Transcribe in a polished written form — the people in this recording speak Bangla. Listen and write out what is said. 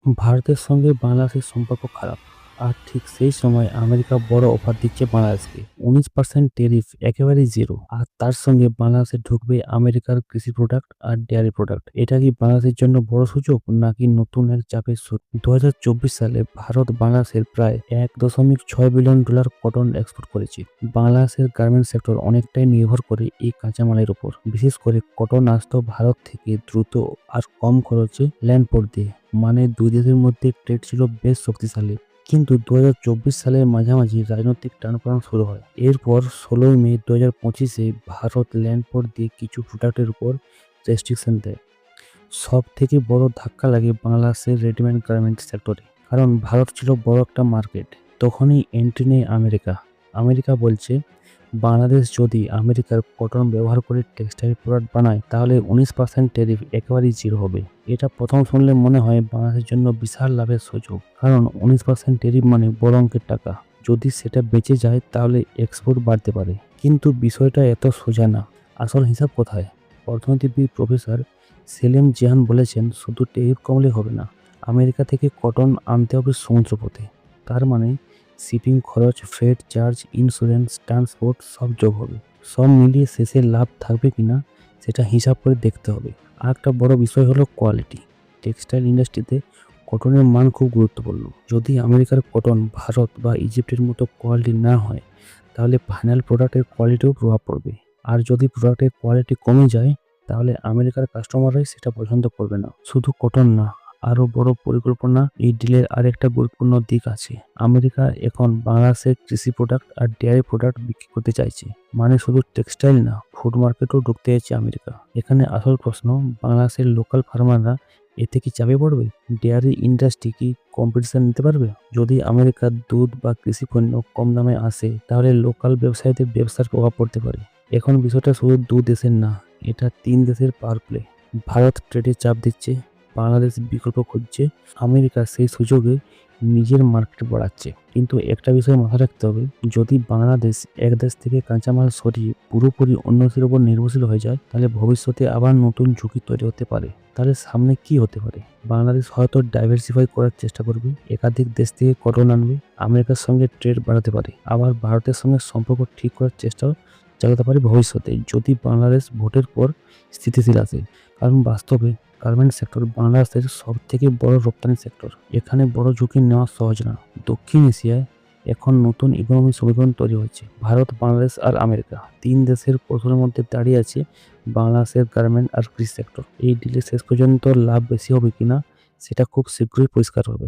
ভারতের সঙ্গে বাংলাদেশের সম্পর্ক খারাপ। আর ঠিক সেই সময় আমেরিকা বড় অফার দিচ্ছে বাংলাদেশকে। 19% ট্যারিফ একেবারেই জিরো। আর তার সঙ্গে বাংলাদেশে ঢুকবে আমেরিকার কৃষি প্রোডাক্ট আর ডেয়ারি প্রোডাক্ট। এটা কি বাংলাদেশের জন্য বড় সুযোগ নাকি নতুন এক চাপের শুরু? 2024 সালে ভারত বাংলাদেশের প্রায় $1.6 বিলিয়ন কটন এক্সপোর্ট করেছে। বাংলাদেশের গার্মেন্ট সেক্টর অনেকটাই নির্ভর করে এই কাঁচামালের উপর। বিশেষ করে কটন আসতো ভারত থেকে দ্রুত আর কম খরচে ল্যান্ড পোর্ট দিয়ে। মানে দুই দেশের মধ্যে ট্রেড ছিল বেশ শক্তিশালী। কিন্তু 2024 সালের মাঝামাঝি রাজনৈতিক টানাপোড়েন শুরু হয়। এরপর 16ই মে 2025-এ ভারত ল্যান্ড পোর্ট দিয়ে কিছু প্রোডাক্টের উপর রেস্ট্রিকশন দেয়। সব থেকে বড় ধাক্কা লাগে বাংলাদেশের রেডিমেড গার্মেন্ট সেক্টরে। কারণ ভারত ছিল বড় একটা মার্কেট। তখনই এন্ট্রি নেয় আমেরিকা। আমেরিকা বলছে, বাংলাদেশ যদি আমেরিকার কটন ব্যবহার করে টেক্সটাইল প্রোডাক্ট বানায় তাহলে 19% ট্যারিফ একেবারেই জিরো হবে। এটা প্রথম শুনলে মনে হয় বাংলাদেশের জন্য বিশাল লাভের সুযোগ। কারণ 19% ট্যারিফ মানে বড় অঙ্কের টাকা। যদি সেটা বেঁচে যায় তাহলে এক্সপোর্ট বাড়তে পারে। কিন্তু বিষয়টা এত সোজা না। আসল হিসাব কোথায়? অর্থনীতিবিদ প্রফেসর সেলিম জিহান বলেছেন, শুধু ট্যারিফ কমলে হবে না, আমেরিকা থেকে কটন আনতে হবে সমুদ্রপথে। তার মানে শিপিং খরচ, ফ্রেট চার্জ, ইন্স্যুরেন্স, ট্রান্সপোর্ট সব যোগ হবে। সব মিলিয়ে শেষে লাভ থাকবে কিনা সেটা হিসাব করে দেখতে হবে। আর একটা বড় বিষয় হলো কোয়ালিটি। টেক্সটাইল ইন্ডাস্ট্রিতে কটনের মান খুব গুরুত্বপূর্ণ। যদি আমেরিকার কটন ভারত বা ইজিপ্টের মতো কোয়ালিটি না হয় তাহলে ফাইনাল প্রোডাক্টের কোয়ালিটিও প্রভাব পড়বে। আর যদি প্রোডাক্টের কোয়ালিটি কমে যায় তাহলে আমেরিকার কাস্টমাররাই সেটা পছন্দ করবে না। শুধু কটন না, আরো বড় পরিকল্পনা এই ডিলের আরেকটা গুরুত্বপূর্ণ দিক আছে। আমেরিকা এখন বাংলাদেশের কৃষি প্রোডাক্ট আর ডেয়ারি প্রোডাক্ট বিক্রি করতে চাইছে। মানে শুধু টেক্সটাইল না, ফুড মার্কেটও ঢুকতে চাইছে আমেরিকা। এখানে আসল প্রশ্ন, বাংলাদেশের লোকাল ফার্মাররা এতে কি চাপে পড়বে? ডেয়ারি ইন্ডাস্ট্রি কি কম্পিটিশন নিতে পারবে? যদি আমেরিকার দুধ বা কৃষি পণ্য কম দামে আসে তাহলে লোকাল ব্যবসায়ীদের ব্যবসার প্রভাব পড়তে পারে। এখন বিষয়টা শুধু দু দেশের না, এটা তিন দেশের পাওয়ার প্লে। ভারত ট্রেডে চাপ দিচ্ছে, বাংলাদেশ বিকল্প খুঁজছে, আমেরিকা সেই সুযোগে নিজের মার্কেট বাড়াচ্ছে। কিন্তু একটা বিষয় মাথায় রাখতে হবে, যদি বাংলাদেশ এক দেশ থেকে কাঁচামাল সরিয়ে পুরোপুরি অন্য দেশের উপর নির্ভরশীল হয়ে যায় তাহলে ভবিষ্যতে আবার নতুন ঝুঁকি তৈরি হতে পারে। তাহলে সামনে কি হতে পারে? বাংলাদেশ হয়তো ডাইভার্সিফাই করার চেষ্টা করবে, একাধিক দেশ থেকে কটন আনবে, আমেরিকার সঙ্গে ট্রেড বাড়াতে পারে, আবার ভারতের সঙ্গে সম্পর্ক ঠিক করার চেষ্টাও চালাতে পারে ভবিষ্যতে, যদি বাংলাদেশ ভোটের পর স্থিতিশীল আসে। কারণ বাস্তবে গার্মেন্ট সেক্টর বাংলাদেশের সব থেকে বড় রপ্তানি সেক্টর। এখানে বড় ঝুঁকি নেওয়া সহজ না। দক্ষিণ এশিয়ায় এখন নতুন ইকোনমিক সমীকরণ তৈরি হচ্ছে। ভারত, বাংলাদেশ আর আমেরিকা তিন দেশের কৌশলের মধ্যে দাঁড়িয়ে আছে বাংলাদেশের গার্মেন্ট আর কৃষি সেক্টর। এই ডিলে শেষ পর্যন্ত লাভ বেশি হবে কিনা সেটা খুব শীঘ্রই পরিষ্কার হবে।